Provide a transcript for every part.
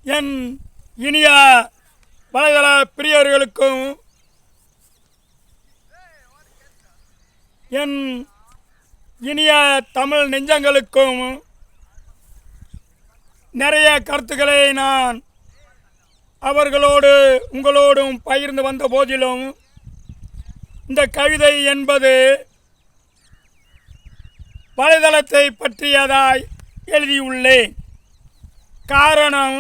என் இனிய வலைதள பிரியர்களுக்கும் என் இனிய தமிழ் நெஞ்சங்களுக்கும் நிறைய கருத்துக்களை நான் உங்களோடும் பகிர்ந்து வந்த போதிலும் இந்த கவிதை என்பது வலைதளத்தை பற்றியதாய் எழுதியுள்ளேன். காரணம்,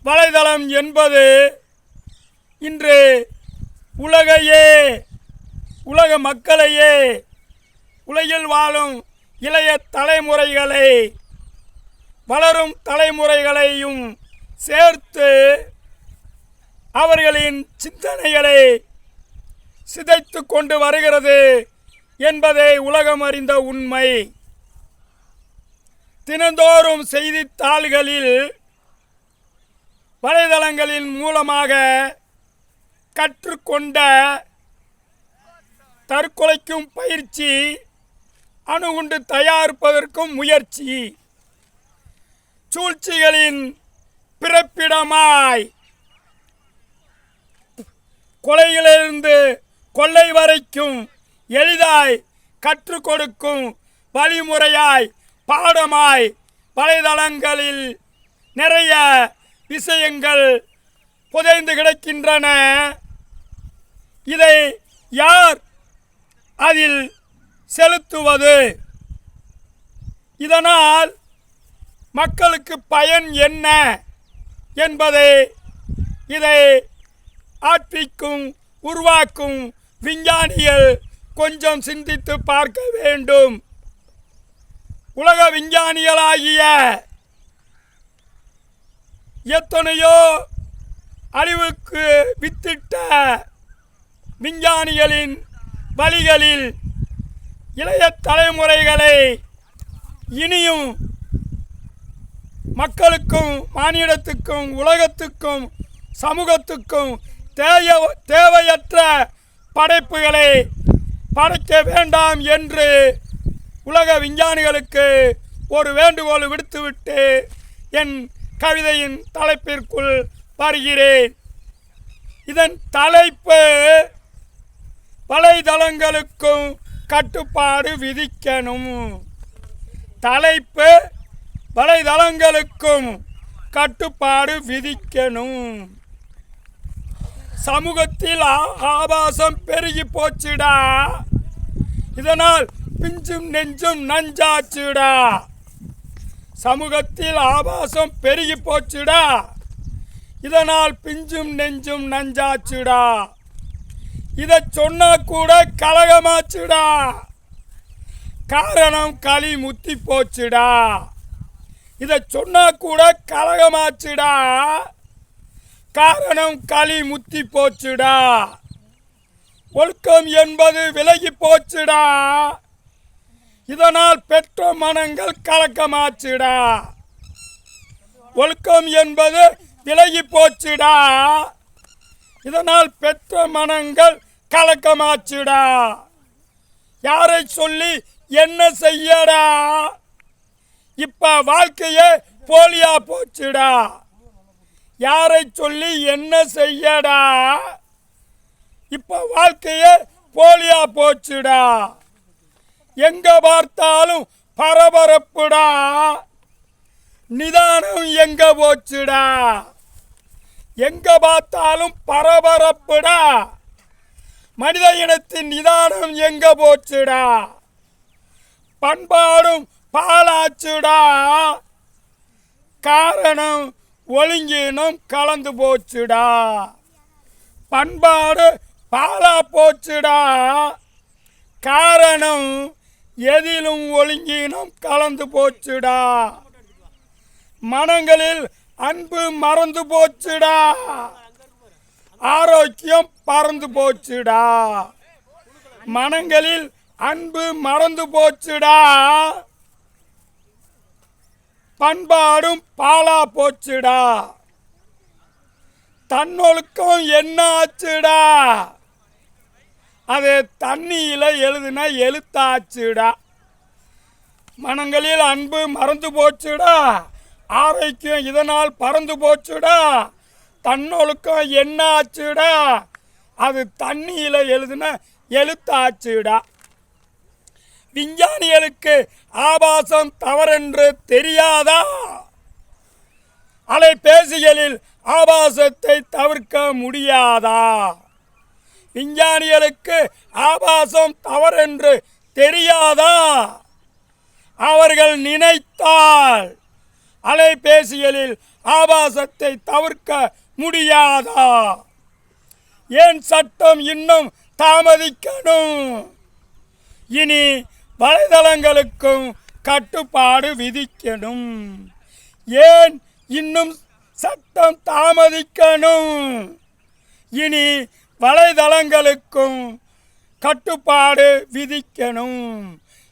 வலைதளம் என்பது இன்று உலக மக்களையே, உலகில் வாழும் இளைய தலைமுறைகளை, வளரும் தலைமுறைகளையும் சேர்த்து அவர்களின் சிந்தனைகளை சிதைத்து கொண்டு வருகிறது என்பதை உலகம் அறிந்த உண்மை. தினந்தோறும் செய்தித்தாள்களில், வலைதளங்களின் மூலமாக கற்றுக்கொண்ட தற்கொலைக்கும் பயிற்சி, அணுகுண்டு தயாரிப்பதற்கும் முயற்சி, சூழ்ச்சிகளின் பிறப்பிடமாய் கொலையிலிருந்து கொள்ளை வரைக்கும் எளிதாய் கற்றுக் கொடுக்கும் வழிமுறையாய், பாடமாய் வலைதளங்களில் நிறைய விஷயங்கள் புதைந்து கிடக்கின்றன. இதை யார் அதில் செலுத்துவது? இதனால் மக்களுக்கு பயன் என்ன என்பதை இதை ஆற்றிக்கும் உருவாக்கும் விஞ்ஞானிகள் கொஞ்சம் சிந்தித்து பார்க்க வேண்டும். உலக விஞ்ஞானிகளாகிய எத்தனையோ அழிவுக்கு வித்திட்ட விஞ்ஞானிகளின் வழிகளில் இளைய தலைமுறைகளை இனியும் மக்களுக்கும், மானிடத்துக்கும், உலகத்துக்கும், சமூகத்துக்கும் தேவையற்ற படைப்புகளை படைக்க வேண்டாம் என்று உலக விஞ்ஞானிகளுக்கு ஒரு வேண்டுகோள் விடுத்துவிட்டு என் கவிதையின் தலைப்பிற்குள் வருகிறேன். இதன் தலைப்பு, வலைதளங்களுக்கும் கட்டுப்பாடு விதிக்கணும். தலைப்பு, வலைதளங்களுக்கும் கட்டுப்பாடு விதிக்கணும். சமூகத்தில் ஆபாசம் பெருகி போச்சுடா, இதனால் பிஞ்சும் நெஞ்சும் நஞ்சாச்சுடா. சமூகத்தில் ஆபாசம் பெருகி போச்சுடா, இதனால் பிஞ்சும் நெஞ்சும் நஞ்சாச்சுடா. இதை சொன்னா கூட கலகமாச்சுடா, காரணம் களி முத்தி போச்சுடா. இதை சொன்னா கூட கலகமாச்சுடா, காரணம் களி முத்தி போச்சுடா. ஒழுக்கம் என்பது விலகி போச்சுடா, இதனால் பெற்ற மனங்கள் கலக்கமாச்சுடா. ஒழுக்கம் என்பது விலகி போச்சுடா, இதனால் பெற்ற மனங்கள் கலக்கமாச்சுடா. யாரை சொல்லி என்ன செய்யடா, இப்ப வாழ்க்கையே போலியா போச்சுடா. யாரை சொல்லி என்ன செய்யடா, இப்ப வாழ்க்கையே போலியா போச்சுடா. எங்க பார்த்தாலும் பரபரப்புடா, நிதானம் எங்க போச்சுடா. எங்க பார்த்தாலும் பரபரப்புடா, மனித இனத்தின் நிதானம் எங்க போச்சுடா. பண்பாடும் பாலாச்சுடா, காரணம் ஒழுங்கினம் கலந்து போச்சுடா. பண்பாடு பாலா போச்சுடா, காரணம் எதிலும் ஒழுங்கினம் கலந்து போச்சுடா. மனங்களில் அன்பு மறந்து போச்சுடா, ஆரோக்கியம் பறந்து போச்சுடா. மனங்களில் அன்பு மறந்து போச்சுடா, பண்பாடும் பாலா போச்சுடா. தன்னொழுக்கம் என்ன ஆச்சுடா, அது தண்ணியில் எழுதுன எழுத்தாச்சுடா. மனங்களில் அன்பு மறந்து போச்சுடா, ஆரோக்கியம் இதனால் பறந்து போச்சுடா. தன்னொழுக்கம் என்ன ஆச்சுடா? அது தண்ணியில் எழுதுன எழுத்தாச்சுடா. விஞ்ஞானிகளுக்கு ஆபாசம் தவறென்று தெரியாதா? அலைபேசிகளில் ஆபாசத்தை தவிர்க்க முடியாதா? விஞ்ஞானிகளுக்கு ஆபாசம் தவறென்று தெரியாதா? அவர்கள் நினைத்தால் அலைபேசிகளில் ஆபாசத்தை தவிர்க்க முடியாதா? ஏன் சட்டம் இன்னும் தாமதிக்கணும்? இனி வலைதளங்களுக்கும் கட்டுப்பாடு விதிக்கணும். ஏன் இன்னும் சட்டம் தாமதிக்கணும்? இனி வலைதளங்களுக்கும் கட்டுப்பாடு விதிக்கணும்.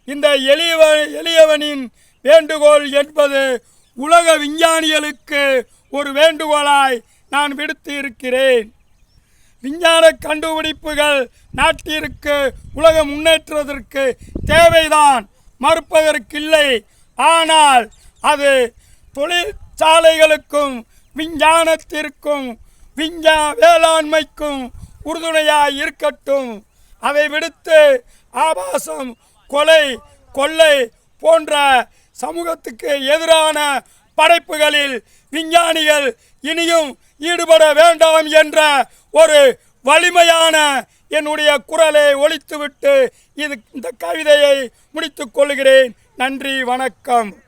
இந்த எளியவனின் வேண்டுகோள் என்பது உலக விஞ்ஞானிகளுக்கு ஒரு வேண்டுகோளாய் நான் விடுத்து இருக்கிறேன். விஞ்ஞான கண்டுபிடிப்புகள் நாட்டிற்கு உலக முன்னேற்றத்திற்கு தேவைதான், மறுப்பதற்கில்லை. ஆனால் அது தொழிற்சாலைகளுக்கும் விஞ்ஞானத்திற்கும் வேளாண்மைக்கும் உறுதுணையாக இருக்கட்டும். அதை விடுத்து ஆபாசம், கொலை, கொள்ளை போன்ற சமூகத்துக்கு எதிரான படைப்புகளில் விஞ்ஞானிகள் இனியும் ஈடுபட வேண்டாம் என்ற ஒரு வலிமையான என்னுடைய குரலை ஒலித்துவிட்டு இந்த கவிதையை முடித்துக் கொள்கிறேன். நன்றி, வணக்கம்.